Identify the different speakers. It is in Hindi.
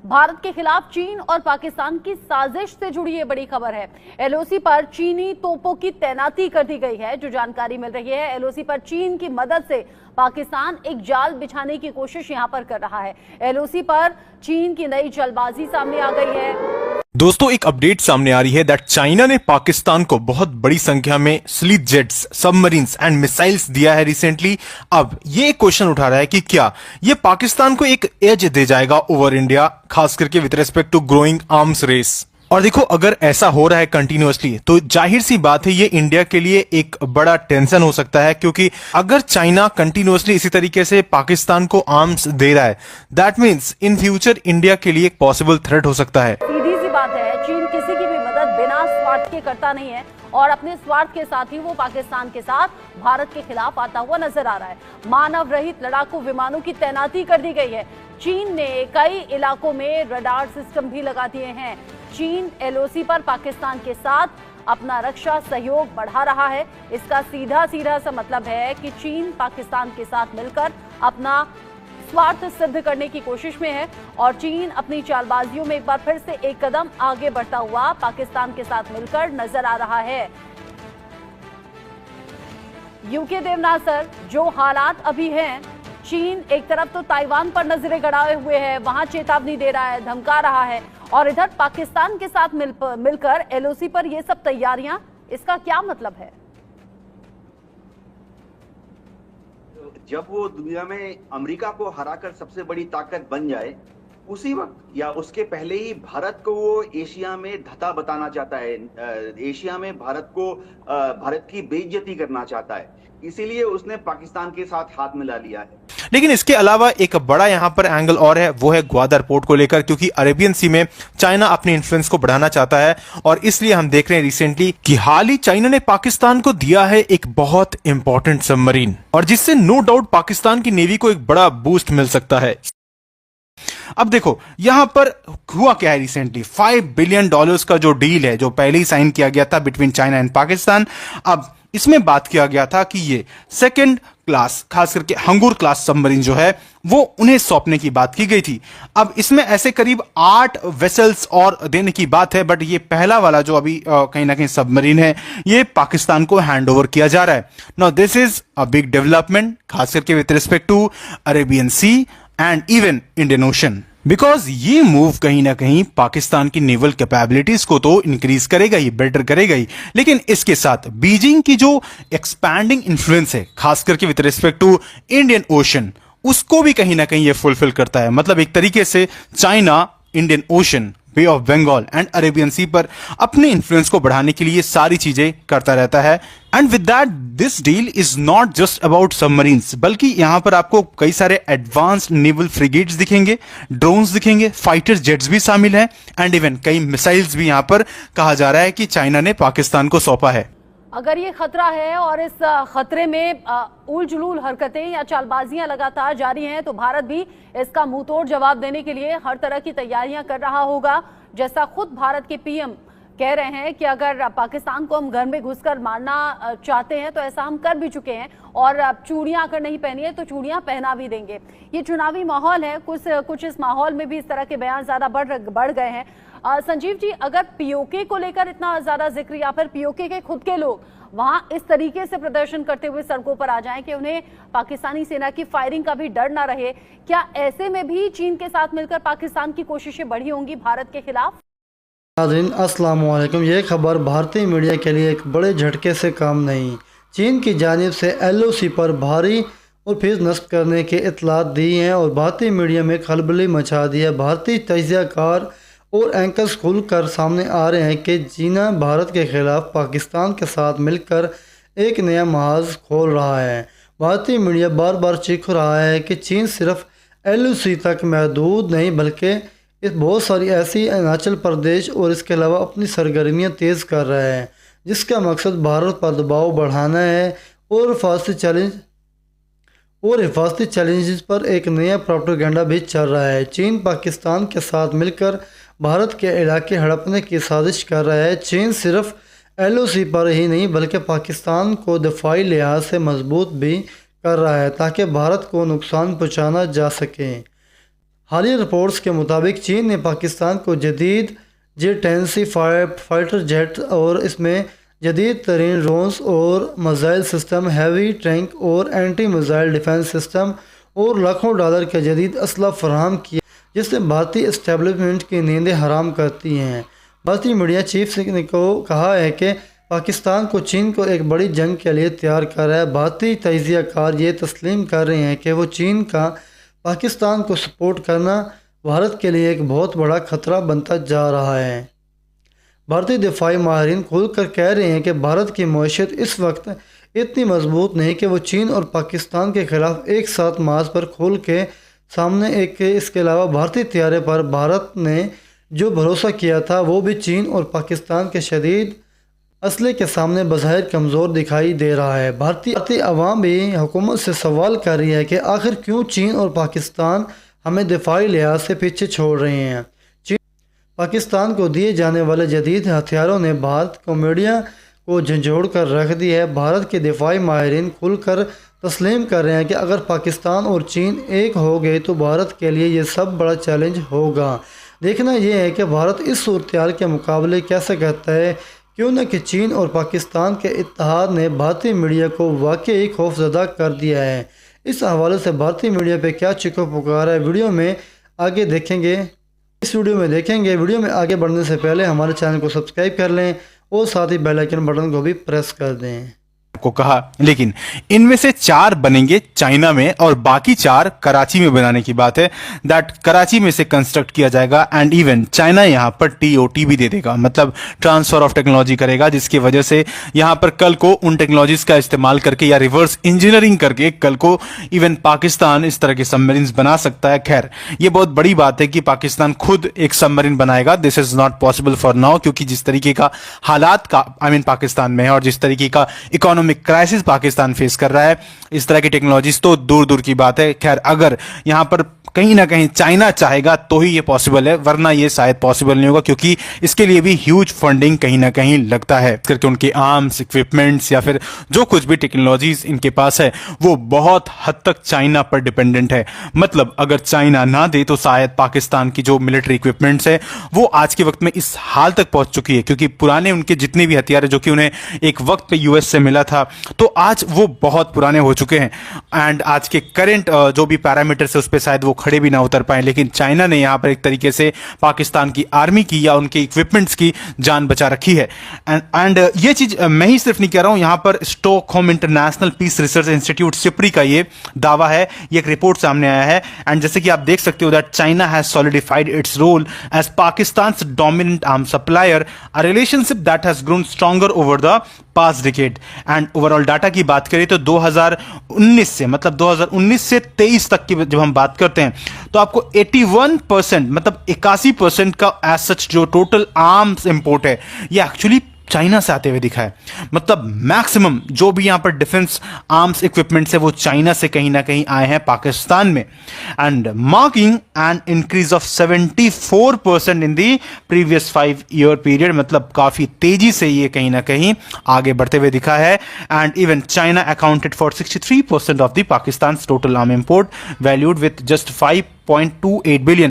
Speaker 1: भारत के खिलाफ चीन और पाकिस्तान की साजिश से जुड़ी ये बड़ी खबर है। एलओसी पर चीनी तोपों की तैनाती कर दी गई है। जो जानकारी मिल रही है, एलओसी पर चीन की मदद से पाकिस्तान एक जाल बिछाने की कोशिश यहां पर कर रहा है। एलओसी पर चीन की नई जलबाजी सामने आ गई है।
Speaker 2: दोस्तों, एक अपडेट सामने आ रही है दैट चाइना ने पाकिस्तान को बहुत बड़ी संख्या में stealth jets, submarines and missiles दिया है रिसेंटली। अब ये एक क्वेश्चन उठा रहा है कि क्या ये पाकिस्तान को एक एज दे जाएगा ओवर इंडिया, खास करके with respect to growing arms race. और देखो, अगर ऐसा हो रहा है कंटिन्यूअसली तो जाहिर सी बात है ये इंडिया के लिए एक बड़ा टेंशन हो सकता है, क्योंकि अगर चाइना कंटिन्यूअसली इसी तरीके से पाकिस्तान को आर्म्स दे रहा है, that means in future India के लिए एक पॉसिबल थ्रेट हो सकता है।
Speaker 1: सीधी सी बात है, चीन किसी की भी मदद बिना स्वार्थ के करता नहीं है और अपने स्वार्थ के साथ ही वो पाकिस्तान के साथ भारत के खिलाफ आता हुआ नजर आ रहा है। मानव रहित लड़ाकू विमानों की तैनाती कर दी गई है। चीन ने कई इलाकों में रडार सिस्टम भी लगा दिए हैं। चीन एलओसी पर पाकिस्तान के साथ अपना रक्षा सहयोग बढ़ा रहा है। इसका सीधा सीधा सा मतलब है कि चीन पाकिस्तान के साथ मिलकर अपना स्वार्थ सिद्ध करने की कोशिश में है और चीन अपनी चालबाजियों में एक बार फिर से एक कदम आगे बढ़ता हुआ पाकिस्तान के साथ मिलकर नजर आ रहा है। यूके देवनाथ सर, जो हालात अभी हैं, चीन एक तरफ तो ताइवान पर नजरें गड़ाए हुए है, वहां चेतावनी दे रहा है, धमका रहा है, और इधर पाकिस्तान के साथ मिलकर एलओसी पर ये सब तैयारियां, इसका क्या मतलब है?
Speaker 3: जब वो दुनिया में अमेरिका को हराकर सबसे बड़ी ताकत बन जाए, उसी वक्त या उसके पहले ही भारत को वो एशिया में धता बताना चाहता है, एशिया में भारत की बेइज्जती करना चाहता है। इसीलिए उसने पाकिस्तान के साथ हाथ मिला लिया है।
Speaker 2: लेकिन इसके अलावा एक बड़ा यहां पर एंगल और है, वो है ग्वादर पोर्ट को लेकर, क्योंकि अरेबियन सी में चाइना अपने इन्फ्लुएंस को बढ़ाना चाहता है और इसलिए हम देख रहे हैं रिसेंटली कि हाल ही चाइना ने पाकिस्तान को दिया है एक बहुत इंपॉर्टेंट सबमरीन, और जिससे नो डाउट पाकिस्तान की नेवी को एक बड़ा बूस्ट मिल सकता है। अब देखो यहां पर हुआ क्या है रिसेंटली, $5 बिलियन का जो डील है, जो पहले ही साइन किया गया था बिटवीन चाइना एंड पाकिस्तान, अब इसमें बात किया गया था कि ये सेकंड क्लास, खास करके हंगूर क्लास सबमरीन जो है वो उन्हें सौंपने की बात की गई थी। अब इसमें ऐसे करीब 8 वेसल्स और देने की बात है, बट ये पहला वाला जो अभी कहीं ना कहीं सबमरीन है, ये पाकिस्तान को हैंड ओवर किया जा रहा है। Now this is a big development, खास करके with respect to Arabian sea and even Indian ocean, because ये मूव कहीं ना कहीं पाकिस्तान की नेवल कैपेबिलिटीज को तो इंक्रीज करेगा ही, बेटर करेगा ही, लेकिन इसके साथ बीजिंग की जो एक्सपैंडिंग इन्फ्लुएंस है, खास करके with respect to Indian ocean, उसको भी कहीं ना कहीं ये फुलफिल करता है। मतलब एक तरीके से China Indian Ocean, Bay of Bengal and Arabian Sea पर अपने इन्फ्लुएंस को बढ़ाने के लिए सारी चीजें करता रहता है। And with that this deal is not just about submarines, बल्कि यहां पर आपको कई सारे एडवांस्ड नेवल फ्रिगेट्स दिखेंगे, ड्रोन्स दिखेंगे, फाइटर जेट्स भी शामिल हैं एंड इवन कई मिसाइल्स भी यहां पर कहा जा रहा है कि चाइना ने पाकिस्तान को सौंपा है।
Speaker 1: अगर ये खतरा है और इस खतरे में उल जुलूल हरकतें या चालबाजियां लगातार जारी हैं, तो भारत भी इसका मुंहतोड़ जवाब देने के लिए हर तरह की तैयारियां कर रहा होगा। जैसा खुद भारत के पीएम कह रहे हैं कि अगर पाकिस्तान को हम घर में घुसकर मारना चाहते हैं तो ऐसा हम कर भी चुके हैं, और चूड़ियां अगर नहीं पहनी है तो चूड़ियां पहना भी देंगे। ये चुनावी माहौल है, कुछ इस माहौल में भी इस तरह के बयान ज्यादा बढ़ गए हैं। संजीव जी, अगर पीओके को लेकर इतना ज्यादा जिक्र, या फिर पीओके के खुद के लोग वहां इस तरीके से प्रदर्शन करते हुए सड़कों पर आ जाएं कि उन्हें पाकिस्तानी सेना की फायरिंग का भी डर ना रहे, क्या ऐसे में भी चीन के साथ मिलकर पाकिस्तान की कोशिशें बढ़ी होंगी भारत के खिलाफ?
Speaker 4: नाज़रीन अस्सलाम वालेकुम। ये खबर भारतीय मीडिया के लिए एक बड़े झटके से कम नहीं। चीन की जानिब से एलओसी पर भारी और फीस नस्ब करने के इतलात दी हैं और भारतीय मीडिया में खलबली मचा दी है। भारतीय तजियाकार और एंकर्स खुल कर सामने आ रहे हैं कि चीन भारत के खिलाफ पाकिस्तान के साथ मिलकर एक नया महाज खोल रहा है। भारतीय मीडिया बार बार चीख रहा है कि चीन सिर्फ एलओसी तक महदूद नहीं, बल्कि इस बहुत सारी ऐसी अरुणाचल प्रदेश और इसके अलावा अपनी सरगर्मियां तेज़ कर रहा है, जिसका मकसद भारत पर दबाव बढ़ाना है और हिफाजती चैलेंजेस पर एक नया प्रोपेगेंडा भी चल रहा है। चीन पाकिस्तान के साथ मिलकर भारत के इलाके हड़पने की साजिश कर रहा है। चीन सिर्फ एलओसी पर ही नहीं, बल्कि पाकिस्तान को दफाई लिहाज से मजबूत भी कर रहा है ताकि भारत को नुकसान पहुँचाना जा सके। हालिया रिपोर्ट्स के मुताबिक चीन ने पाकिस्तान को जदीद J-10C फाइटर जेट और इसमें जदीद तरीन ड्रोन्स और मिसाइल सिस्टम, हैवी टैंक और एंटी मिसाइल डिफेंस सिस्टम और लाखों डॉलर का जदीद असला फराहम किया, जिससे भारतीय इस्टेब्लिशमेंट की नींदें हराम करती हैं। भारतीय मीडिया चीफ ने को कहा है कि पाकिस्तान को चीन को एक बड़ी जंग के लिए तैयार कर रहा है। भारतीय तजियाकार ये तस्लीम कर रहे हैं कि वो चीन का पाकिस्तान को सपोर्ट करना भारत के लिए एक बहुत बड़ा ख़तरा बनता जा रहा है। भारतीय दिफाई माहिरीन खुलकर कह रहे हैं कि भारत की मईशत इस वक्त इतनी मजबूत नहीं कि वो चीन और पाकिस्तान के ख़िलाफ़ एक साथ मार्च पर खोल के सामने एक। इसके अलावा भारतीय तैयारे पर भारत ने जो भरोसा किया था वो भी चीन और पाकिस्तान के शदीद असले के सामने बज़ाहिर कमज़ोर दिखाई दे रहा है। भारतीय अवाम भी हुकूमत से सवाल कर रही है कि आखिर क्यों चीन और पाकिस्तान हमें दिफाई लिहाज से पीछे छोड़ रहे हैं। चीन पाकिस्तान को दिए जाने वाले जदीद हथियारों ने भारत को मीडिया को झंझोड़ कर रख दिया है। भारत के दिफाई माहिरीन खुलकर तस्लीम कर रहे हैं कि अगर पाकिस्तान और चीन एक हो गए तो भारत के लिए ये सब बड़ा चैलेंज होगा। देखना यह है कि भारत इस सूरत के मुकाबले कैसे करता है, क्यों न कि चीन और पाकिस्तान के इत्तेहाद ने भारतीय मीडिया को वाकई खौफजदा कर दिया है। इस हवाले से भारतीय मीडिया पे क्या चीखो पुकार है, वीडियो में आगे देखेंगे। वीडियो में आगे बढ़ने से पहले हमारे चैनल को सब्सक्राइब कर लें और साथ ही बेल आइकन बटन को भी प्रेस कर दें।
Speaker 2: को कहा, लेकिन इनमें से 4 बनेंगे चाइना में और बाकी 4 कराची में बनाने की बात है। दैट कराची में से कंस्ट्रक्ट किया जाएगा एंड इवन चाइना यहां पर TOT भी दे देगा, मतलब ट्रांसफर ऑफ टेक्नोलॉजी करेगा, जिसकी वजह से यहां पर कल को उन टेक्नोलॉजीज का इस्तेमाल करके या रिवर्स इंजीनियरिंग करके कल को इवन पाकिस्तान इस तरह के सबमरीन बना सकता है। खैर, ये बहुत बड़ी बात है कि पाकिस्तान खुद एक सबमरीन बनाएगा। This is not possible for now, क्योंकि जिस तरीके का हालात का पाकिस्तान में है और जिस तरीके का इकोनॉमिक क्राइसिस पाकिस्तान फेस कर रहा है, इस तरह की टेक्नोलॉजीज तो दूर दूर की बात है। खैर, अगर यहां पर कहीं ना कहीं चाइना चाहेगा तो ही ये पॉसिबल है, वरना ये शायद पॉसिबल नहीं होगा, क्योंकि इसके लिए भी ह्यूज फंडिंग कहीं ना कहीं लगता है। करके उनके आर्म्स, इक्विपमेंट्स या फिर जो कुछ भी टेक्नोलॉजीज इनके पास है वो बहुत हद तक चाइना पर डिपेंडेंट है। मतलब अगर चाइना ना दे तो शायद पाकिस्तान की जो मिलिट्री इक्विपमेंट्स है वो आज के वक्त में इस हाल तक पहुंच चुकी है, क्योंकि पुराने उनके जितने भी हथियार है जो कि उन्हें एक वक्त पे US से मिला था, तो आज वो बहुत पुराने हो चुके हैं एंड आज के करंट जो भी पैरामीटर्स है उस पर शायद वो खड़े भी ना उतर पाए। लेकिन चाइना ने यहां पर एक तरीके से पाकिस्तान की आर्मी की या उनके इक्विपमेंट्स की जान बचा रखी है। एंड ये चीज मैं ही सिर्फ नहीं कह रहा हूं, यहां पर Stockholm international peace research institute SIPRI का ये दावा है, ये एक रिपोर्ट सामने आया है। एंड जैसे कि आप देख सकते हो that China has solidified its role as Pakistan's dominant arm supplier, a relationship that has grown stronger over the past decade. And overall data की बात करें तो 2019 से, मतलब 2019 से 23 तक की जब हम बात करते हैं तो आपको 81%, मतलब 81% का एज सच जो टोटल आर्म्स इंपोर्ट है ये एक्चुअली चाइना से आते हुए दिखा है। मतलब मैक्सिमम जो भी यहां पर डिफेंस आर्म्स इक्विपमेंट्स है वो चाइना से कहीं ना कहीं आए हैं पाकिस्तान में, and marking an increase of 74% in the previous 5 year period. मतलब काफी तेजी से ये कहीं ना कहीं आगे बढ़ते हुए दिखा है। And even China accounted for 63% of the Pakistan total arm import valued with just 5.28 billion.